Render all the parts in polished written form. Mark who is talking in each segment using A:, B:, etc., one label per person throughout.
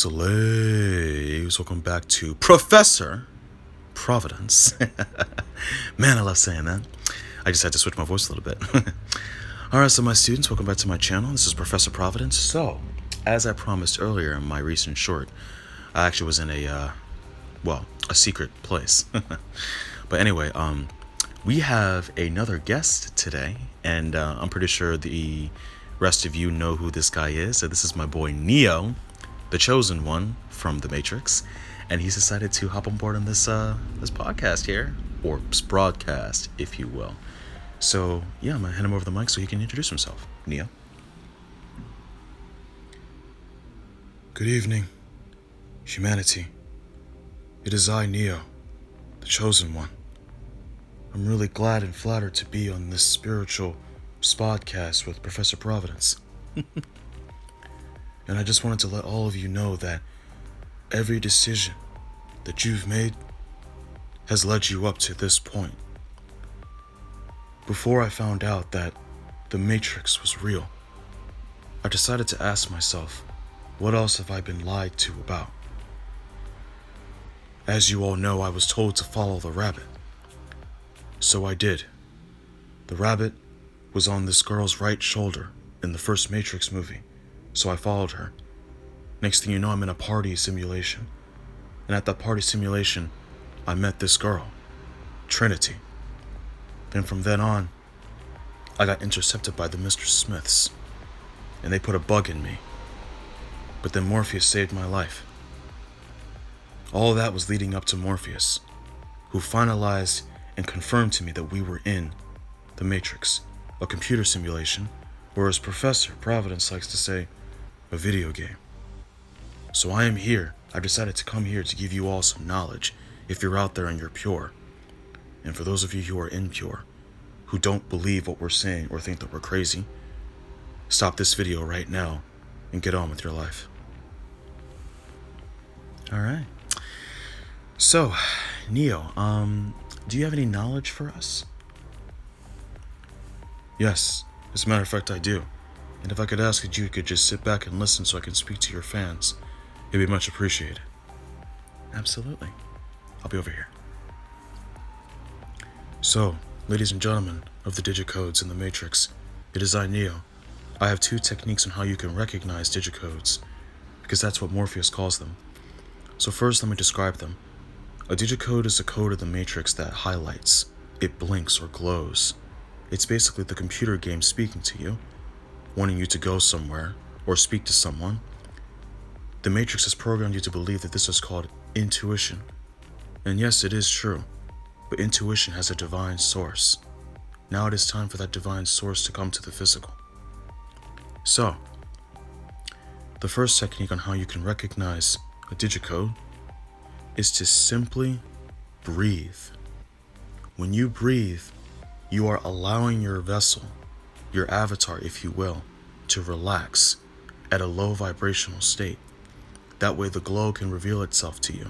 A: Slaves, welcome back to Professor Providence. Man, I love saying that. I just had to switch my voice a little bit. Alright, so my students, welcome back to my channel. This is Professor Providence. So, as I promised earlier in my recent short, I actually was in a secret place. But anyway, we have another guest today, and I'm pretty sure the rest of you know who this guy is. So this is my boy Neo, the chosen one from the Matrix, and he's decided to hop on board on this podcast here, or broadcast, if you will. So yeah, I'm gonna hand him over the mic so he can introduce himself. Neo.
B: Good evening, humanity. It is I, Neo, the chosen one. I'm really glad and flattered to be on this spiritual podcast with Professor Providence. And I just wanted to let all of you know that every decision that you've made has led you up to this point. Before I found out that the Matrix was real, I decided to ask myself, what else have I been lied to about? As you all know, I was told to follow the rabbit. So I did. The rabbit was on this girl's right shoulder in the first Matrix movie, so I followed her. Next thing you know, I'm in a party simulation. And at that party simulation, I met this girl, Trinity. And from then on, I got intercepted by the Mr. Smiths, and they put a bug in me. But then Morpheus saved my life. All of that was leading up to Morpheus, who finalized and confirmed to me that we were in the Matrix, a computer simulation, or as Professor Providence likes to say, a video game. So I am here. I decided to come here to give you all some knowledge if you're out there and you're pure. And for those of you who are impure, who don't believe what we're saying or think that we're crazy, stop this video right now and get on with your life.
A: Alright. So, Neo, do you have any knowledge for us?
B: Yes, as a matter of fact, I do. And if I could ask that you could just sit back and listen so I can speak to your fans, it'd be much appreciated.
A: Absolutely. I'll be over here.
B: So, ladies and gentlemen of the Digicodes in the Matrix, it is I, Neo. I have two techniques on how you can recognize Digicodes, because that's what Morpheus calls them. So first, let me describe them. A Digicode is a code of the Matrix that highlights, it blinks or glows. It's basically the computer game speaking to you, wanting you to go somewhere or speak to someone. The Matrix has programmed you to believe that this is called intuition. And yes, it is true, but intuition has a divine source. Now it is time for that divine source to come to the physical. So, the first technique on how you can recognize a Digicode is to simply breathe. When you breathe, you are allowing your vessel, your avatar if you will, to relax at a low vibrational state. That way the glow can reveal itself to you.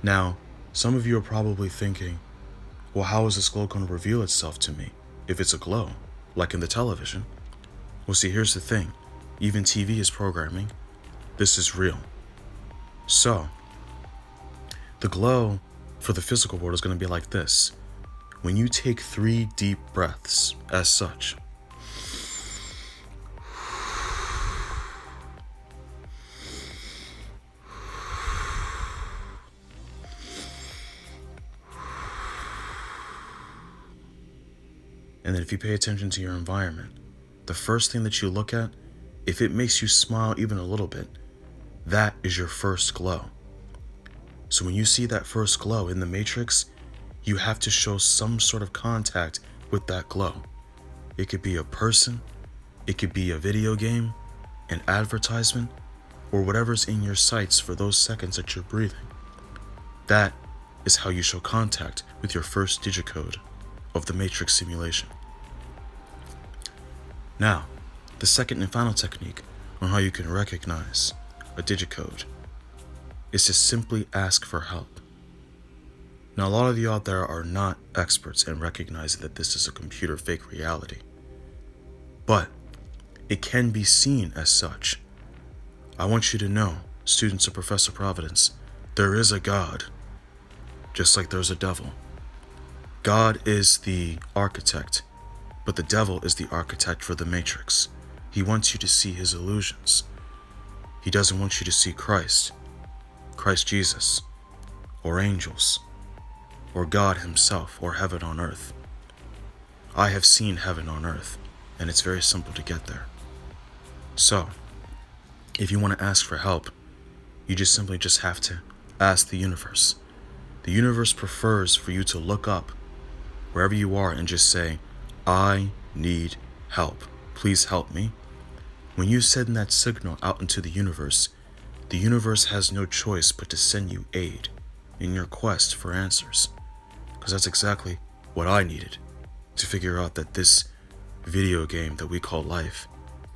B: Now, some of you are probably thinking, well, how is this glow going to reveal itself to me if it's a glow, like in the television? Well, see, here's the thing. Even TV is programming. This is real. So, the glow for the physical world is going to be like this. When you take 3 deep breaths, as such, and then if you pay attention to your environment, the first thing that you look at, if it makes you smile even a little bit, that is your first glow. So when you see that first glow in the Matrix, you have to show some sort of contact with that glow. It could be a person, it could be a video game, an advertisement, or whatever's in your sights for those seconds that you're breathing. That is how you show contact with your first Digicode of the Matrix simulation. Now, the second and final technique on how you can recognize a Digicode is to simply ask for help. Now, a lot of you out there are not experts in recognizing that this is a computer fake reality, but it can be seen as such. I want you to know students of Professor Providence, there is a God, just like there's a devil. God is the architect, but the devil is the architect for the Matrix. He wants you to see his illusions. He doesn't want you to see Christ Jesus, or angels, or God himself, or heaven on earth. I have seen heaven on earth, and it's very simple to get there. So, if you want to ask for help, you simply have to ask the universe. The universe prefers for you to look up wherever you are and just say, I need help. Please help me. When you send that signal out into the universe has no choice but to send you aid in your quest for answers. Because that's exactly what I needed to figure out that this video game that we call life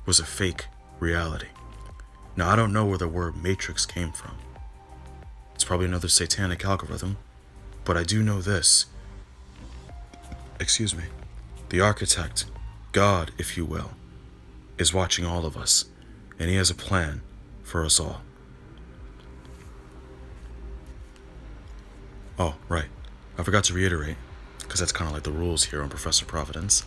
B: was a fake reality. Now, I don't know where the word Matrix came from. It's probably another satanic algorithm, but I do know this. Excuse me. The architect, God, if you will, is watching all of us, and he has a plan for us all. Oh, right. I forgot to reiterate, because that's kind of like the rules here on Professor Providence.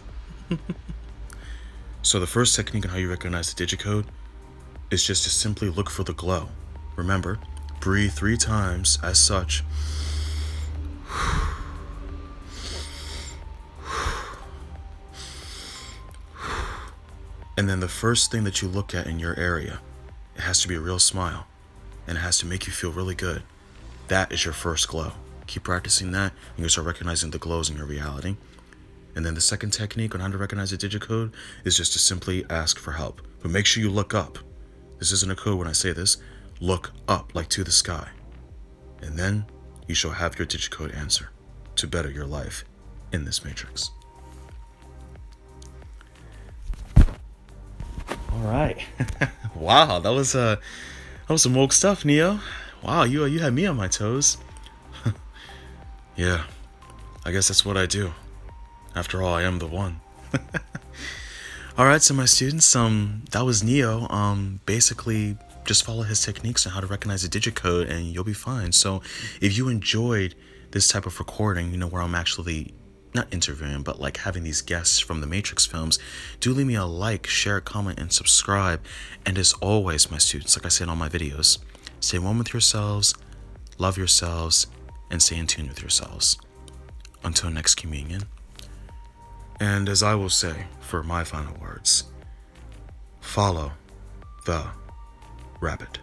B: So the first technique on how you recognize the digicode is just to simply look for the glow. Remember, breathe 3 times as such. And then the first thing that you look at in your area, it has to be a real smile, and it has to make you feel really good. That is your first glow. Keep practicing that, and you'll start recognizing the glows in your reality. And then the second technique on how to recognize a digicode is just to simply ask for help. But make sure you look up. This isn't a code when I say this. Look up, like to the sky. And then you shall have your digicode answer to better your life in this matrix. All right. Wow, that was some woke stuff, Neo. Wow, you had me on my toes. Yeah, I guess that's what I do. After all, I am the one. All right, so my students, that was Neo. Basically, just follow his techniques on how to recognize a digicode, and you'll be fine. So, if you enjoyed this type of recording, where I'm actually not interviewing, but like having these guests from the Matrix films, do leave me a like, share, comment, and subscribe. And as always, my students, like I say in all my videos, stay one with yourselves, love yourselves, and stay in tune with yourselves. Until next communion. And as I will say for my final words, follow the rabbit.